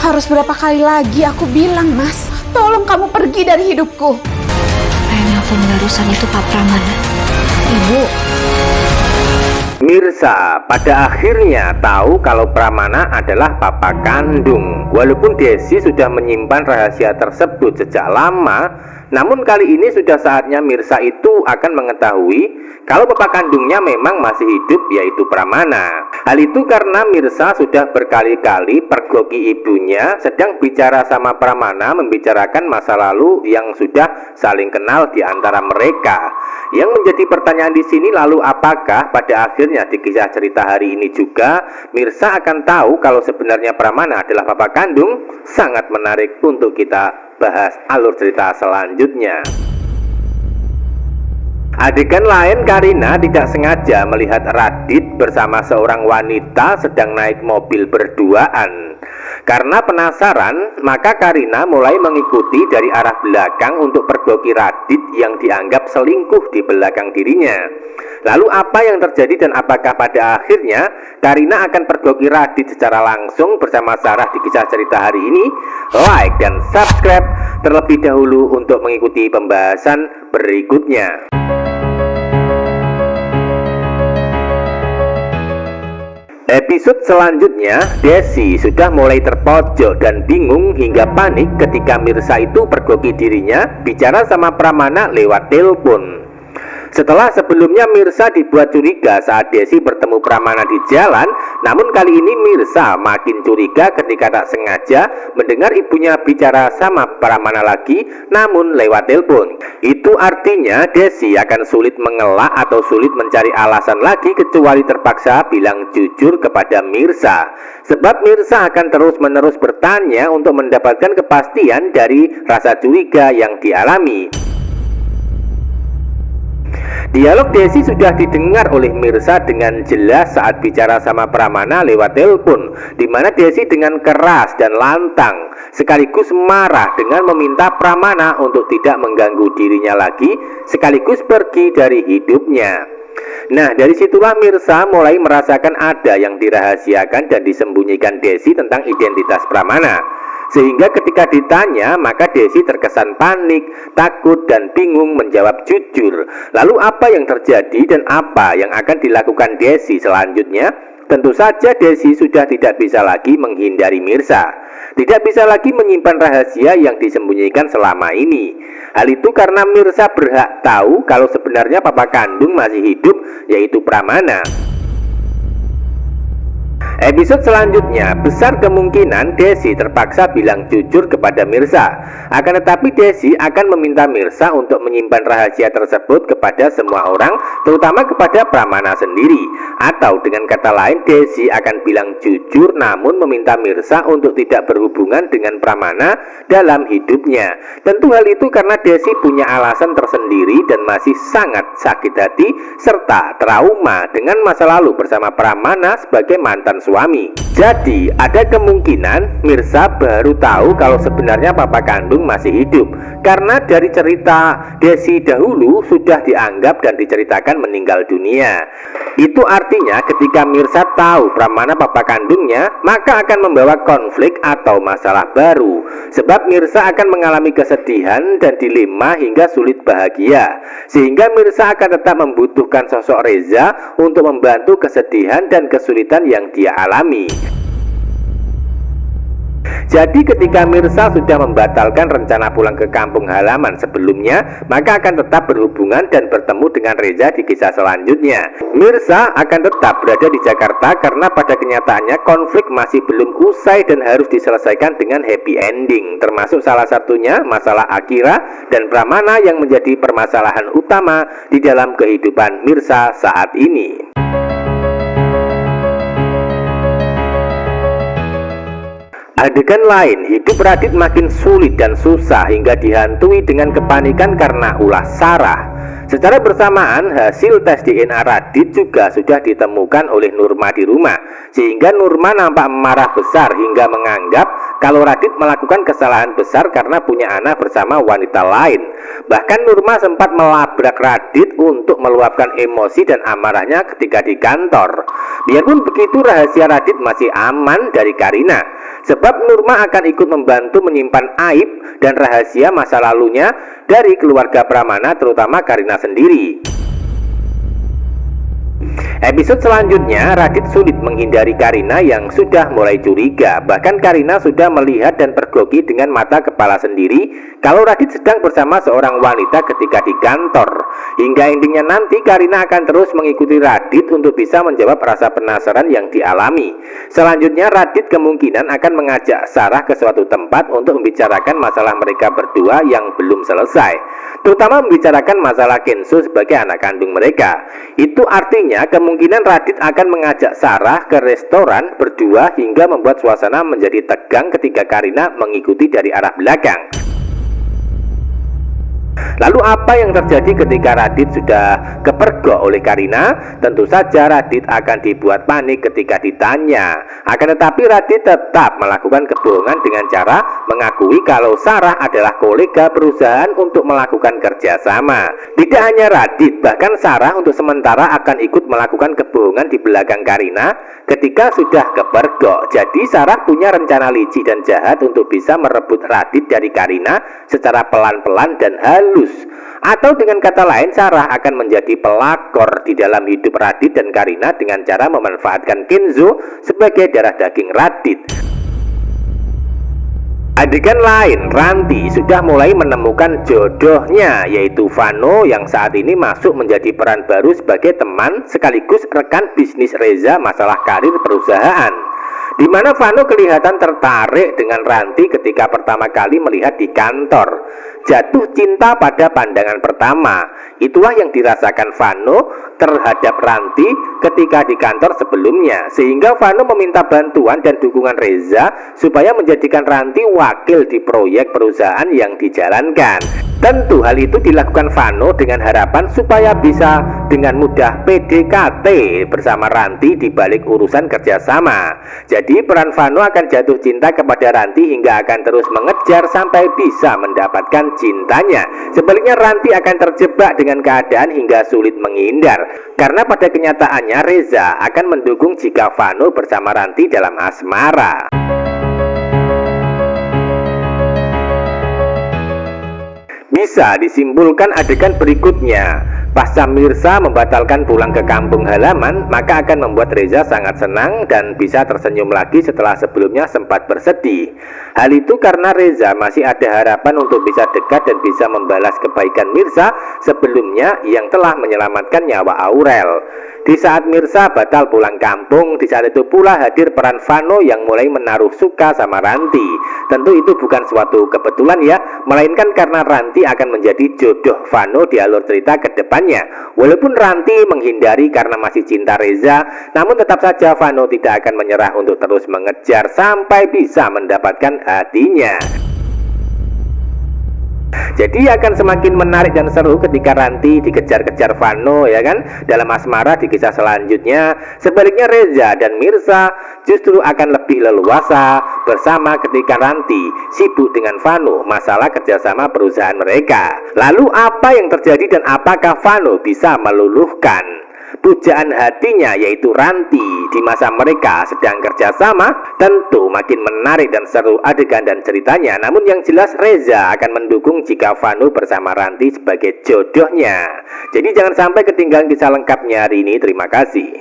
Harus berapa kali lagi aku bilang, Mas, tolong kamu pergi dari hidupku. Yang nelfon barusan itu Pak Pramana. Ibu. Mirsa pada akhirnya tahu kalau Pramana adalah papa kandung. Walaupun Desi sudah menyimpan rahasia tersebut sejak lama, namun kali ini sudah saatnya Mirsa itu akan mengetahui kalau papa kandungnya memang masih hidup, yaitu Pramana. Hal itu karena Mirsa sudah berkali-kali pergoki ibunya sedang bicara sama Pramana, membicarakan masa lalu yang sudah saling kenal di antara mereka. Yang menjadi pertanyaan di sini, lalu apakah pada akhirnya di kisah cerita hari ini juga Mirsa akan tahu kalau sebenarnya Pramana adalah papa kandung? Sangat menarik untuk kita bahas alur cerita selanjutnya. Adegan lain, Karina tidak sengaja melihat Radit bersama seorang wanita sedang naik mobil berduaan. Karena penasaran, maka Karina mulai mengikuti dari arah belakang untuk pergoki Radit yang dianggap selingkuh di belakang dirinya. Lalu apa yang terjadi dan apakah pada akhirnya Karina akan pergoki Radit secara langsung bersama Sarah di kisah cerita hari ini? Like dan subscribe terlebih dahulu untuk mengikuti pembahasan berikutnya. Episode selanjutnya, Desi sudah mulai terpojok dan bingung hingga panik ketika Mirsa itu pergoki dirinya bicara sama Pramana lewat telepon. Setelah sebelumnya Mirsa dibuat curiga saat Desi bertemu Pramana di jalan, namun kali ini Mirsa makin curiga ketika tak sengaja mendengar ibunya bicara sama Pramana lagi, namun lewat telepon. Itu artinya Desi akan sulit mengelak atau sulit mencari alasan lagi kecuali terpaksa bilang jujur kepada Mirsa. Sebab Mirsa akan terus-menerus bertanya untuk mendapatkan kepastian dari rasa curiga yang dialami. Dialog Desi sudah didengar oleh Mirsa dengan jelas saat bicara sama Pramana lewat telepon, di mana Desi dengan keras dan lantang sekaligus marah dengan meminta Pramana untuk tidak mengganggu dirinya lagi sekaligus pergi dari hidupnya. Nah, dari situlah Mirsa mulai merasakan ada yang dirahasiakan dan disembunyikan Desi tentang identitas Pramana. Sehingga ketika ditanya, maka Desi terkesan panik, takut, dan bingung menjawab jujur. Lalu apa yang terjadi dan apa yang akan dilakukan Desi selanjutnya? Tentu saja Desi sudah tidak bisa lagi menghindari Mirsa. Tidak bisa lagi menyimpan rahasia yang disembunyikan selama ini. Hal itu karena Mirsa berhak tahu kalau sebenarnya papa kandung masih hidup, yaitu Pramana. Episode selanjutnya, besar kemungkinan Desi terpaksa bilang jujur kepada Mirsa. Akan tetapi Desi akan meminta Mirsa untuk menyimpan rahasia tersebut kepada semua orang, terutama kepada Pramana sendiri. Atau dengan kata lain, Desi akan bilang jujur namun meminta Mirsa untuk tidak berhubungan dengan Pramana dalam hidupnya. Tentu hal itu karena Desi punya alasan tersendiri dan masih sangat sakit hati serta trauma dengan masa lalu bersama Pramana sebagai mantan suami. Jadi ada kemungkinan Mirsa baru tahu kalau sebenarnya papa kandung masih hidup karena dari cerita Desi dahulu sudah dianggap dan diceritakan meninggal dunia. Itu artinya ketika Mirsa tahu Pramana papa kandungnya, maka akan membawa konflik atau masalah baru. Sebab Mirsa akan mengalami kesedihan dan dilema hingga sulit bahagia. Sehingga Mirsa akan tetap membutuhkan sosok Reza untuk membantu kesedihan dan kesulitan yang dia alami. Jadi ketika Mirsa sudah membatalkan rencana pulang ke kampung halaman sebelumnya, maka akan tetap berhubungan dan bertemu dengan Reza di kisah selanjutnya. Mirsa akan tetap berada di Jakarta karena pada kenyataannya konflik masih belum usai dan harus diselesaikan dengan happy ending, termasuk salah satunya masalah Akira dan Pramana yang menjadi permasalahan utama di dalam kehidupan Mirsa saat ini. Adegan lain, hidup Radit makin sulit dan susah hingga dihantui dengan kepanikan karena ulah Sarah. Secara bersamaan, hasil tes DNA Radit juga sudah ditemukan oleh Nurma di rumah, sehingga Nurma nampak marah besar hingga menganggap kalau Radit melakukan kesalahan besar karena punya anak bersama wanita lain. Bahkan Nurma sempat melabrak Radit untuk meluapkan emosi dan amarahnya ketika di kantor. Biarpun begitu, rahasia Radit masih aman dari Karina, sebab Nurma akan ikut membantu menyimpan aib dan rahasia masa lalunya dari keluarga Pramana, terutama Karina sendiri. Episode selanjutnya, Radit sulit menghindari Karina yang sudah mulai curiga. Bahkan Karina sudah melihat dan pergoki dengan mata kepala sendiri kalau Radit sedang bersama seorang wanita ketika di kantor. Hingga intinya nanti Karina akan terus mengikuti Radit untuk bisa menjawab rasa penasaran yang dialami. Selanjutnya, Radit kemungkinan akan mengajak Sarah ke suatu tempat untuk membicarakan masalah mereka berdua yang belum selesai, terutama membicarakan masalah Kenzo sebagai anak kandung mereka. Itu artinya kemungkinan Radit akan mengajak Sarah ke restoran berdua hingga membuat suasana menjadi tegang ketika Karina mengikuti dari arah belakang. Lalu apa yang terjadi ketika Radit sudah kepergok oleh Karina? Tentu saja Radit akan dibuat panik ketika ditanya. Akan tetapi Radit tetap melakukan kebohongan dengan cara mengakui kalau Sarah adalah kolega perusahaan untuk melakukan kerjasama. Tidak hanya Radit, bahkan Sarah untuk sementara akan ikut melakukan kebohongan di belakang Karina ketika sudah kepergok. Jadi Sarah punya rencana licik dan jahat untuk bisa merebut Radit dari Karina secara pelan-pelan dan halus. Atau dengan kata lain, Sarah akan menjadi pelakor di dalam hidup Radit dan Karina dengan cara memanfaatkan Kenzo sebagai darah daging Radit. Adegan lain, Ranti sudah mulai menemukan jodohnya, yaitu Vano yang saat ini masuk menjadi peran baru sebagai teman sekaligus rekan bisnis Reza masalah karir perusahaan. Di mana Vano kelihatan tertarik dengan Ranti ketika pertama kali melihat di kantor. Jatuh cinta pada pandangan pertama. Itulah yang dirasakan Vano terhadap Ranti ketika di kantor sebelumnya, sehingga Vano meminta bantuan dan dukungan Reza supaya menjadikan Ranti wakil di proyek perusahaan yang dijalankan. Tentu hal itu dilakukan Vano dengan harapan supaya bisa dengan mudah PDKT bersama Ranti di balik urusan kerjasama. Jadi peran Vano akan jatuh cinta kepada Ranti hingga akan terus mengejar sampai bisa mendapatkan cintanya. Sebaliknya Ranti akan terjebak dengan keadaan hingga sulit menghindar, karena pada kenyataannya Reza akan mendukung jika Vano bersama Ranti dalam asmara. Bisa disimpulkan adegan berikutnya. Pasca Mirsa membatalkan pulang ke kampung halaman, maka akan membuat Reza sangat senang dan bisa tersenyum lagi setelah sebelumnya sempat bersedih. Hal itu karena Reza masih ada harapan untuk bisa dekat dan bisa membalas kebaikan Mirsa sebelumnya yang telah menyelamatkan nyawa Aurel. Di saat Mirsa batal pulang kampung, di saat itu pula hadir peran Vano yang mulai menaruh suka sama Ranti. Tentu itu bukan suatu kebetulan ya, melainkan karena Ranti akan menjadi jodoh Vano di alur cerita ke depannya. Walaupun Ranti menghindari karena masih cinta Reza, namun tetap saja Vano tidak akan menyerah untuk terus mengejar sampai bisa mendapatkan hatinya. Jadi akan semakin menarik dan seru ketika Ranti dikejar-kejar Vano, ya kan, dalam asmara di kisah selanjutnya. Sebaliknya Reza dan Mirsa justru akan lebih leluasa bersama ketika Ranti sibuk dengan Vano masalah kerjasama perusahaan mereka. Lalu apa yang terjadi dan apakah Vano bisa meluluhkan pujaan hatinya yaitu Ranti di masa mereka sedang kerjasama? Tentu makin menarik dan seru adegan dan ceritanya. Namun yang jelas Reza akan mendukung jika Vano bersama Ranti sebagai jodohnya. Jadi jangan sampai ketinggalan kisah lengkapnya hari ini. Terima kasih.